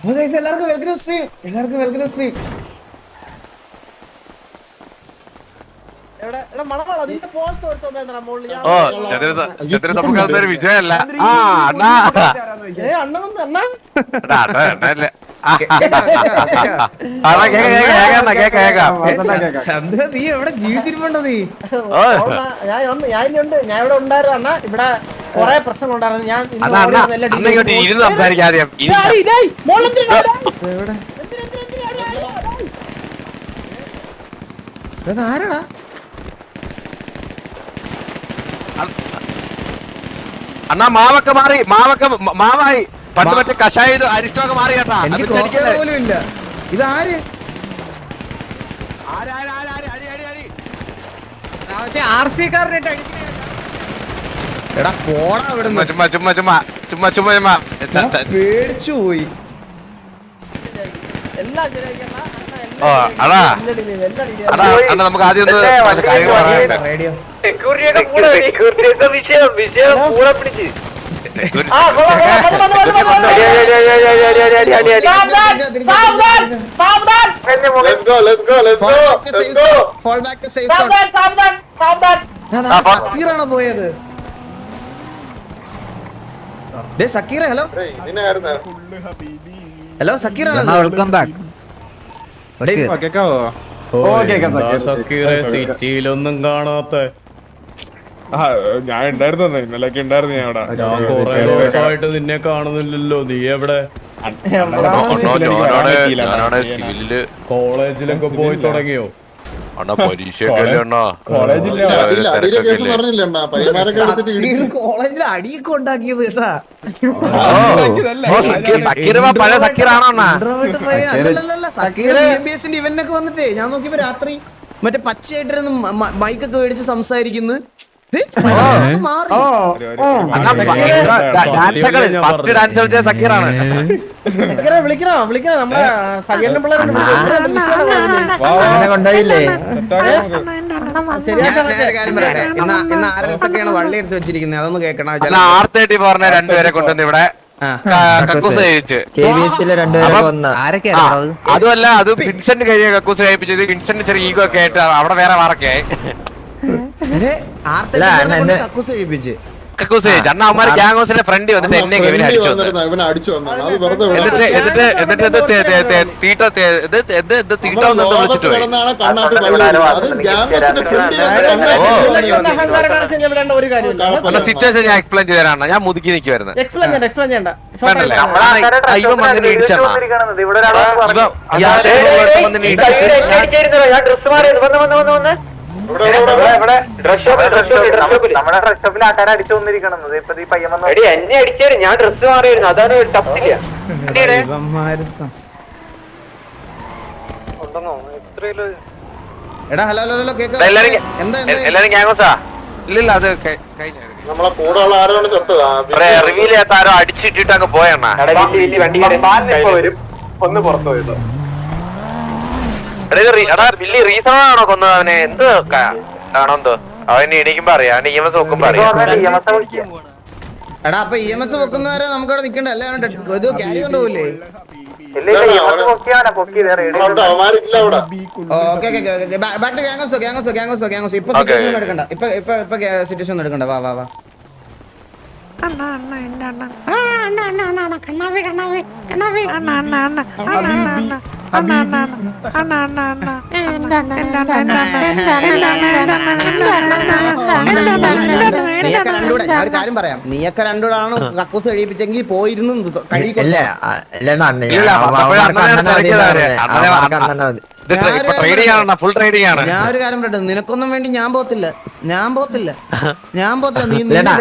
എല്ലാവർക്കും welcome stream. എല്ലാവർക്കും welcome stream. ഓ ചന്ദ്രൻ നമുക്ക് അതൊരു വിജയമല്ല. ചന്ദ്ര നീ എവിടെ ജീവിച്ചിരിപ്പുണ്ടോ നീ? ഞാൻ ഇവിടെ ഉണ്ടായിരുന്നു അണ്ണാ. ഇവിടെ കൊറേ പ്രശ്നങ്ങളുണ്ടായിരുന്നു. ഞാൻ ഇരുന്ന് സംസാരിക്കാതെ ആരാടാ? അണ്ണാ മാവൊക്കെ മാറി, മാവായി. പണ്ട് മറ്റേ കഷായ അരിഷ്ടമൊക്കെ മാറി കേട്ടാ. പോലും ഇല്ല. ഇതാര്? എടാ പോടാ ഇവിടുന്ന്. ചുമ്മാ പേടിച്ചു പോയി. ഓ അടാ നമുക്ക് ആദ്യം ഒന്ന് കാര്യങ്ങൾ പറയാനുണ്ട്. റേഡിയോ സക്കീറാണോ പോയത്? സക്കീറ ഹലോ ഹലോ സക്കീറാണോ? Welcome back. സക്കീറെ സിറ്റിയിലൊന്നും കാണാത്ത. ഞാൻ ഉണ്ടായിരുന്നു, ഇന്നലൊക്കെ ഉണ്ടായിരുന്നു. ഞാൻ അവിടെ കുറെ ദിവസമായിട്ട് നിന്നെ കാണുന്നില്ലല്ലോ. നീ എവിടെ? കോളേജിലൊക്കെ പോയി തുടങ്ങിയോ? കോളേജിൽ അടിയൊക്കെ ഉണ്ടാക്കിയത് കേട്ടാ. ഇവനൊക്കെ വന്നിട്ടേ ഞാൻ നോക്കിയപ്പോ രാത്രി മറ്റേ പച്ചയായിട്ടിരുന്ന് മൈക്കൊക്കെ മേടിച്ച് സംസാരിക്കുന്നു. വിളിക്കണോ നമ്മുടെ സജീവന്റെ പിള്ളേരെ കൊണ്ടുപോയില്ലേ? ഇന്ന് ആരൊക്കെയാണ് വള്ളി എടുത്ത് വെച്ചിരിക്കുന്നത് അതൊന്ന് കേൾക്കണം. R30 പറഞ്ഞ രണ്ടുപേരെ കൊണ്ടുവന്ന് ഇവിടെ അതുമല്ല, അത് വിൻസെന്റ് കഴിഞ്ഞ കക്കൂസ് കഴിപ്പിച്ചത്. വിൻസെന്റ് ചെറിയ ഈഗോ ഒക്കെ ആയിട്ട് അവിടെ വേറെ വാറൊക്കെ ആയി കക്കൂസ് കഴിപ്പിച്ച് കക്കൂസ് കഴിച്ചു. അന്ന് അവന്മാര് ഗ്യാങ് ഹൗസിന്റെ ഫ്രണ്ട് വന്നിട്ട് എന്നെ കെവിനെ അടിച്ചു. സിറ്റുവേഷൻ ഞാൻ എക്സ്പ്ലെയിൻ ചെയ്ത് തരാണ്. ഞാൻ മുതുക്കി നിൽക്കുവായിരുന്നു. എന്നെ അടിച്ചാല് ഞാൻ ഡ്രസ് മാറിയായിരുന്നു. അതാണ് ടഫില്ല. എടാ ഹലോ ഹലോ കേൾക്കാം. എല്ലാരും ഗ്യാങ് ഹൗസാ? ഇല്ലില്ല, അത് നമ്മളെ കൂടെ ഉള്ള ആരോട് റിവീൽ ചെയ്യാത്ത ആരോ അടിച്ചിട്ടിട്ട് അങ്ങ് പോയണ്ണ. ഒന്ന് പുറത്തു പോയത്. വലിയ റീസൺ ആണോ കൊന്നത് അവനെ? എന്ത് ആണോ എന്തോ അവന് എണീക്കുമ്പോ അറിയാം. EMS നോക്കുമ്പോ അറിയാം. എടാ അപ്പൊ EMS വെക്കുന്നവരെ നമുക്ക് അവിടെ നിക്കണ്ട. അല്ല ഇത് ക്യാരി കൊണ്ടുപോകില്ലേ? ഇപ്പൊ സിറ്റുവേഷൻ ഒന്നും എടുക്കണ്ട. വാ വാ വാ. ഒരു കാര്യം പറയാം, നീയൊക്കെ രണ്ടുകൂടാണ് കക്കൂസ് കഴിപ്പിച്ചെങ്കിൽ പോയിരുന്നു കഴിക്കില്ല. ഞാൻ ഒരു കാര്യം പറയട്ടെ, നിനക്കൊന്നും വേണ്ടി ഞാൻ പോത്തില്ല. നീ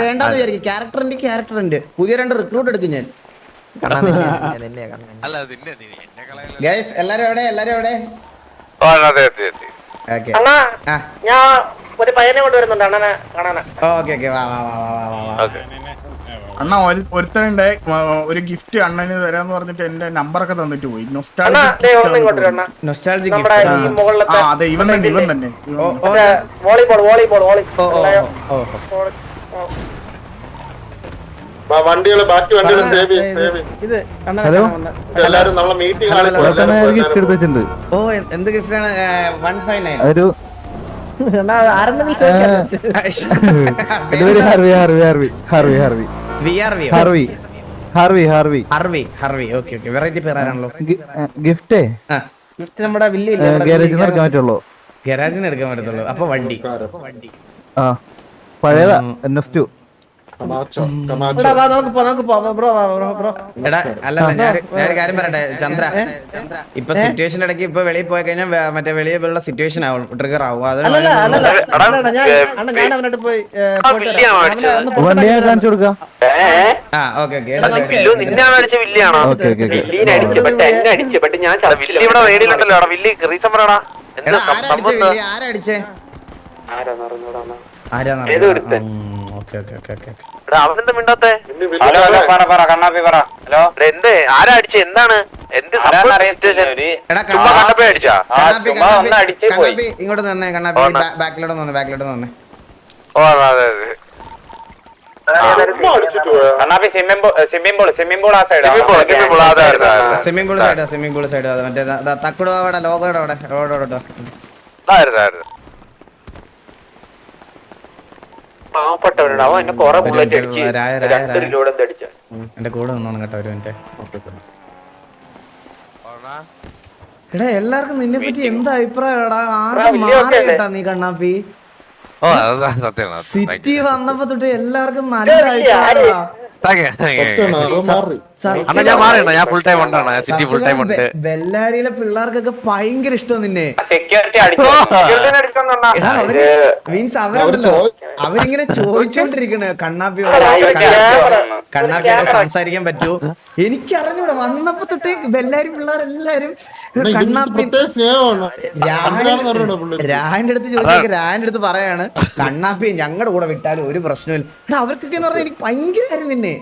വേണ്ടെന്ന് വിചാരിക്കും. ക്യാരക്ടറിന്റെ പുതിയ 2 റിക്രൂട്ട് എടുക്കും ഞാൻ. ഗൈസ് എല്ലാരും എവിടെ? ഞാൻ ഒരു പയ്യനെ കൊണ്ടുവരുന്നുണ്ട് അണ്ണനെ കാണാനാ. അണ്ണ ഒരുത്തനുണ്ട്, ഒരു ഗിഫ്റ്റ് അണ്ണന് തരാന്ന് പറഞ്ഞിട്ട് എന്റെ നമ്പറൊക്കെ തന്നിട്ട് പോയി. അതെ, ഇവൻ തന്നെ. വോളിബോൾ വണ്ടികള് ബാക്കി വണ്ടികൾ ഇത് ഹലോ? എല്ലാരും നമ്മളെ മീറ്റിംഗ് ഗിഫ്റ്റ് എടുത്ത് വെച്ചിട്ടുണ്ട്. ഓ എന്ത് ഗിഫ്റ്റാണ് 159 ഒരു ആരെന്ന് നീ ചോദിക്കാതെ ഇതൊരു Harvey Harvey Harvey Harvey Harvey VRV Harvey Harvey Harvey Harvey okay variety പേരാണല്ലോ ഗിഫ്റ്റേ ഗിഫ്റ്റ് നമ്മുടെ വില്ലി ഗാരേജിൽ നിന്ന് എടുക്കാൻ പറ്റുള്ളൂ. ഗരാജിൽ നിന്ന് എടുക്കാൻ പറ്റത്തുള്ളൂ. അപ്പൊ വണ്ടി ആ പഴയതാ NS2. നമുക്ക് പോവാം ബ്രോ ബ്രോ. എടാ അല്ല ഞാൻ കാര്യം പറയട്ടെ ചന്ദ്ര, ഇപ്പൊ സിറ്റുവേഷൻ ഇടയ്ക്ക് ഇപ്പൊ വെളിയിൽ പോയി കഴിഞ്ഞാൽ മറ്റേ വെളിയിലുള്ള സിറ്റുവേഷൻ ആവും, ട്രിഗർ ആവും. അല്ലല്ല ഞാൻ അവനോട് പോയി വണ്ടി ഞാൻ കാണിച്ചു കൊടുക്കാം. ആ ഓക്കെ നിന്നാണ് അടിച്ച വില്ലിയാണോ? Okay okay okay. വില്ലിനെ അടിച്ചപ്പെട്ട് എന്നെ അടിച്ചപ്പെട്ട് ഞാൻ വില്ലി ഇവിടെ വേടിയിലുണ്ടല്ലോ. വില്ലി റീസൺ പറയടാ. ആരാ അടിച്ചേ? അവനെന്താ മിണ്ടാത്തെ? കണ്ണാപ്പി പറ. ഹലോ എന്ത് ആരാ അടിച്ച? എന്താണ് എന്ത് ചുമ്മാ കണ്ണപ്പി അടിച്ചാ? ഇങ്ങോട്ട് തന്നെ കണ്ണാപ്പി, ബാക്കിലോട്ട് വന്നേ. ഓ അതെ അതെ. കണ്ണാപ്പി സ്വിമ്മിംഗ് പൂൾ ആ സൈഡ്. സ്വിമ്മിംഗ് പൂൾ സൈഡ് മറ്റേ തക്കുട അവിടെ ലോഗോടെ അവിടെ റോഡോട്ടോ. പാവപ്പെട്ടവരുണ്ട്. അവൻ എന്നെ കൊറേ ബുള്ളറ്റ് അടിച്ച് 2 ലോഡ് എന്താ അടിച്ച. എന്റെ കൂടെ നിന്നോണം കേട്ടോ ഒരു മിനിറ്റ്. എടാ എല്ലാവർക്കും നിന്നെ പറ്റി എന്താ അഭിപ്രായം? കേട്ടാ നീ കണ്ണാപ്പി സിറ്റി വന്നപ്പോ തൊട്ട് എല്ലാവർക്കും നല്ല അഭിപ്രായം. ബെല്ലാരിയിലെ പിള്ളേർക്കൊക്കെ ഭയങ്കര ഇഷ്ടം നിന്നെ. മീൻസ് അവരുണ്ടല്ലോ, അവരിങ്ങനെ ചോദിച്ചോണ്ടിരിക്കണേ കണ്ണാപ്പിയോട് സംസാരിക്കാൻ പറ്റൂ. എനിക്കറിഞ്ഞൂടെ വന്നപ്പോ തൊട്ടേ ബെല്ലാരി പിള്ളേരെല്ലാരും കണ്ണാപ്പി രാഹിന്റെ അടുത്ത് ചോദിച്ചേക്ക്. രാഹിന്റെ അടുത്ത് പറയാണ് കണ്ണാപ്പി ഞങ്ങളുടെ കൂടെ വിട്ടാലും ഒരു പ്രശ്നമില്ല. അവർക്കൊക്കെ എന്ന് പറഞ്ഞാൽ എനിക്ക് ഭയങ്കര കാര്യം നിന്നെ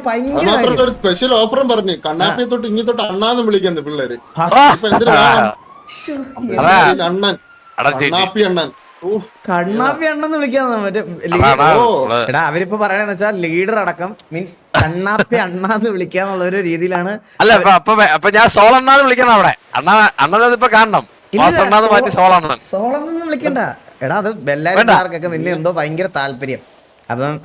ഭയങ്കര സ്പെഷ്യൽ ഓഫറും പറഞ്ഞു. കണ്ണാപ്പി തൊട്ട് ഇങ്ങി തൊട്ട് അണ്ണാന്ന് വിളിക്കുന്നത് പിള്ളേര്. അണ്ണൻ കണ്ണാപ്പി അണ്ണൻ കണ്ണാപ്പി അണ്ണെന്ന് വിളിക്കാന്ന് മറ്റേ എടാ അവരിപ്പോ പറയണെന്ന് വെച്ചാൽ ലീഡർ അടക്കം മീൻസ് കണ്ണാപ്പി അണ്ണാന്ന് വിളിക്കാന്നുള്ള ഒരു രീതിയിലാണ്. അല്ല അപ്പൊ ഞാൻ സോളണ്ണാന്ന് വിളിക്കണം അവിടെ. അണ്ണനിപ്പോ കാണണം. സോളൊന്നും വിളിക്കണ്ട. എടാ അത് ബെല്ലാരിക്കാർക്കൊക്കെ നിന്നെ എന്തോ ഭയങ്കര താല്പര്യം. അപ്പം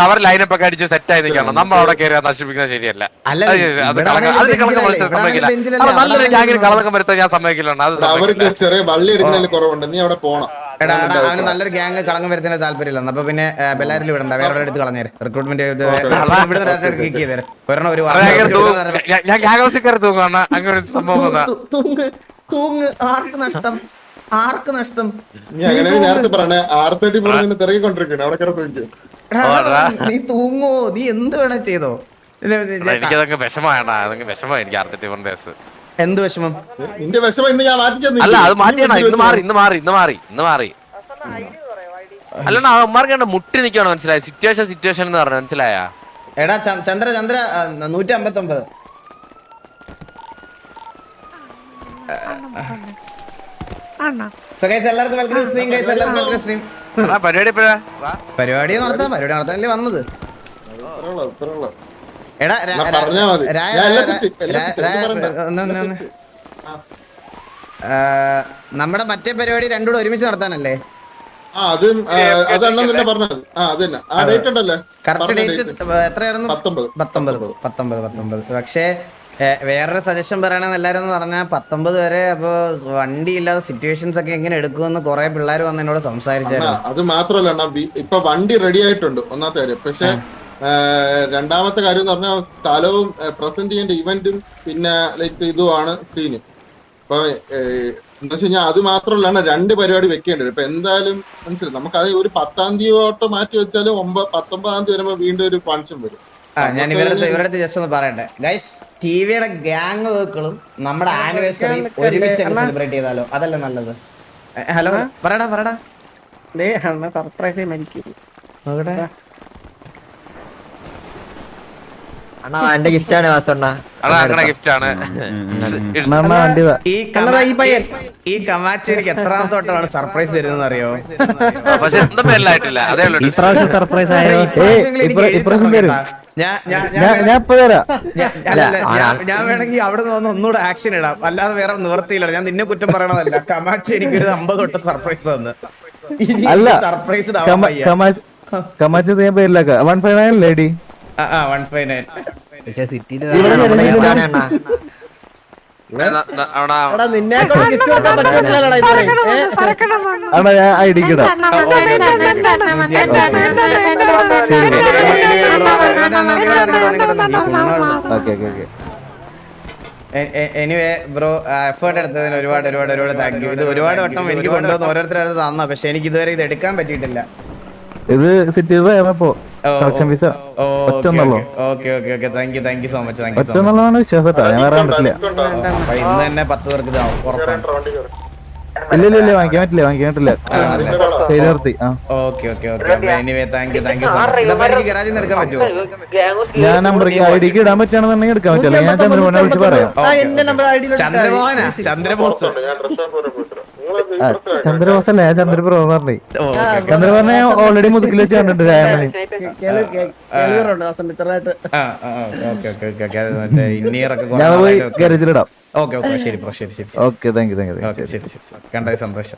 അവർ ലൈനപ്പ് ഒക്കെ അടിച്ച് സെറ്റ് ആയി നിൽക്കണം. നമ്മൾ അവിടെ കയറി നശിപ്പിക്കുന്നത് ശരിയല്ല. നല്ലൊരു ഗ്യാങ്ങിന് കളക്കം വരുത്താൻ ഞാൻ സമ്മതിക്കില്ലുണ്ട്. അവർക്ക് ചെറിയ വള്ളി എടുക്കുന്നതിൽ കുറവുണ്ട്. നീ അവിടെ പോണം. എടാ അവന് നല്ലൊരു ഗ്യാങ് കളങ്കം വരുന്നതിന് താല്പര്യമില്ല. അപ്പൊ പിന്നെ ബെല്ലാരിൽ വിടണ്ട, വേറെ എടുത്ത് കളഞ്ഞേര്. റിക്രൂട്ട്മെന്റ് ഞാൻ ഗ്യാങ് ഹൗസിൽ കയറി തൂങ്ങാണ്. അങ്ങനെ ഒരു സംഭവം തൂങ്ങ്. ആർക്ക് നഷ്ടം? നീ അങ്ങനെ നേരത്തെ പറഞ്ഞ R30 പറഞ്ഞ തിരക്കിക്കൊണ്ടിരിക്കുന്നു. അവിടെ കയറി തൂക്കി. നീ തൂങ്ങോ, നീ എന്ത് വേണേ ചെയ്തോ. എനിക്കതൊക്കെ വിഷമാണ്. അതൊക്കെ വിഷമമാണ് എനിക്ക്. R34 എന്ത് വിഷമം? നിന്റെ വിഷമം ഇന്ന് ഞാൻ മാറ്റി. അല്ല അത് മാറ്റിയാണ്. ഇന്ന് മാറി. അല്ല അവന്മാർക്ക് മുട്ടി നിൽക്കണം. മനസ്സിലായി? സിറ്റുവേഷൻ എന്ന് പറഞ്ഞു. മനസ്സിലായ? എടാ ചന്ദ്ര 159. പരിപാടി നടത്താനല്ലേ വന്നത്. എടാ നമ്മുടെ മറ്റേ പരിപാടി രണ്ടുകൂടെ ഒരുമിച്ച് നടത്താനല്ലേ? കറക്റ്റ് ഡേറ്റ് എത്രയായിരുന്നു? 19. പക്ഷേ വേറൊരു സജഷൻ പറയണെന്ന് എല്ലാരും എന്ന് പറഞ്ഞാൽ 19 വരെ. അപ്പൊ വണ്ടി ഇല്ലാതെ സിറ്റുവേഷൻസ് ഒക്കെ എങ്ങനെ എടുക്കുമെന്ന് കുറെ പിള്ളേർ വന്ന് എന്നോട് സംസാരിച്ചായിരുന്നു. അത് മാത്രമല്ല ഇപ്പൊ വണ്ടി റെഡി ആയിട്ടുണ്ട്, ഒന്നാമത്തെ കാര്യം. പക്ഷെ രണ്ടാമത്തെ കാര്യം എന്ന് പറഞ്ഞാൽ സ്ഥലവും പ്രസന്റ് ചെയ്യേണ്ട ഇവന്റും പിന്നെ ലൈക്ക് ഇതുമാണ് സീന്. അപ്പൊ എന്താ വെച്ച് കഴിഞ്ഞാൽ അത് മാത്രമല്ല 2 പരിപാടി വെക്കേണ്ടത്. ഇപ്പൊ എന്തായാലും മനസ്സിലായി നമുക്ക്. അത് ഒരു 10-ാം തീയതി മാറ്റി വെച്ചാലും 19-ാം തീയതി വരുമ്പോ വീണ്ടും ഒരു ഫങ്ഷൻ വരും. ഞാൻ ഇവരുടെ ജസ്റ്റ് ഒന്ന് പറയട്ടെ ഗൈസ്. ടിവിയുടെ ഗ്യാങ് വർക്കുകളും നമ്മുടെ ആനിവേഴ്സറി ഒരുമിച്ച് സെലിബ്രേറ്റ് ചെയ്താലോ? അതല്ലേ നല്ലത്? ഹലോ പറയടാ സർപ്രൈസ് മരിക്കും. അണ്ണാ എന്റെ ഗിഫ്റ്റ് ആണ് വാസണ്ണ. അങ്ങനെ ഗിഫ്റ്റ് ആണ്. വണ്ടി ഈ കമാച്ചേരിക്ക് എത്രാമത്തെ തൊട്ടാണ് സർപ്രൈസ് തരുന്നത് അറിയോ? പക്ഷെ എന്തും പേരിലായിട്ടില്ല. അതേ ഉള്ളൂ. ഇപ്രാവശ്യം സർപ്രൈസ് ആയോ? ഇപ്രാവശ്യം തരും. ഞാൻ ഇപ്പൊ തരാം. ഞാൻ വേണമെങ്കിൽ അവിടെ നിന്ന് ഒന്നുകൂടെ ആക്ഷൻ ഇടാം, അല്ലാതെ വേറെ നിവർത്തിയില്ല. ഞാൻ നിന്നെ കുറ്റം പറയണതല്ല. കമാച്ചി എനിക്കൊരു 50 തൊട്ട് സർപ്രൈസ് തന്നു. അല്ല സർപ്രൈസ് കമാച്ച് ഞാൻ പേരിലാക്ക 159 ലേഡി 159. പക്ഷെ സിറ്റിയില് എടാ നിന്നെ കൊണ്ട് ഗിഫ്റ്റ് കൊടുക്കാൻ പറ്റുന്നില്ലടാ ഇത്രയും. ആണോ ഞാൻ ഐഡിക്കിടാം. Okay okay okay. Anyway bro, effort എടുത്തതിന് ഒരുപാട് ഒരുപാട് ഒരുപാട് താങ്ക് യു. ഇത് ഒരുപാട് വട്ടം എനിക്ക് കൊണ്ടുവന്ന് ഓരോരുത്തരടുത്ത് തന്ന, പക്ഷെ എനിക്ക് ഇതുവരെ ഇത് എടുക്കാൻ പറ്റിയിട്ടില്ല. ഇത് സിറ്റിയിൽ പോയപ്പോ കളക്ഷൻ ഫീസ് ഒറ്റന്നുള്ളൂ. Okay okay okay, thank you so much. ഒറ്റന്നുള്ളതാണ് വിശ്വാസം. ഞാൻ വേറെ കണ്ടിട്ടില്ല. ഇന്ന് തന്നെ 10 പേർക്ക് ഇതാവും ഉറപ്പാണ്. ഇല്ല വാങ്ങിക്കാൻ പറ്റില്ല പേര് നിർത്തി. Okay okay okay. Anyway thank you so much. എനിക്ക് ഗരാജിൽ നിന്ന് എടുക്കാൻ പറ്റുമോ? ഞാൻ നമ്പർ ഐഡിക്ക് ഇടാൻ പറ്റുകയാണെന്നുണ്ടെങ്കിൽ എടുക്കാൻ പറ്റില്ല. ഞാൻ ചന്ദ്രമോഹനെ വിളിച്ച് പറയാം. എന്റെ നമ്പർ ഐഡിയിലോട്ട് ചന്ദ്രമോഹനാ? ചന്ദ്രബോസ് ചന്ദ്രബോസ് അല്ല, ഞാൻ ചന്ദ്രപ്രഭ പറഞ്ഞു. ചന്ദ്രപ്രഭനെ ഓൾറെഡി മുതുക്കിൽ വെച്ച് കണ്ടിട്ട് രാമനെ. ഞാൻ പോയി ഗാരേജിലിടാം. ഓക്കെ ഓക്കെ ശരി ബ്രോ, ശരി ശരി. ഓക്കെ താങ്ക് യു ഓക്കെ ശരി ശരി. കണ്ടത് സന്തോഷം.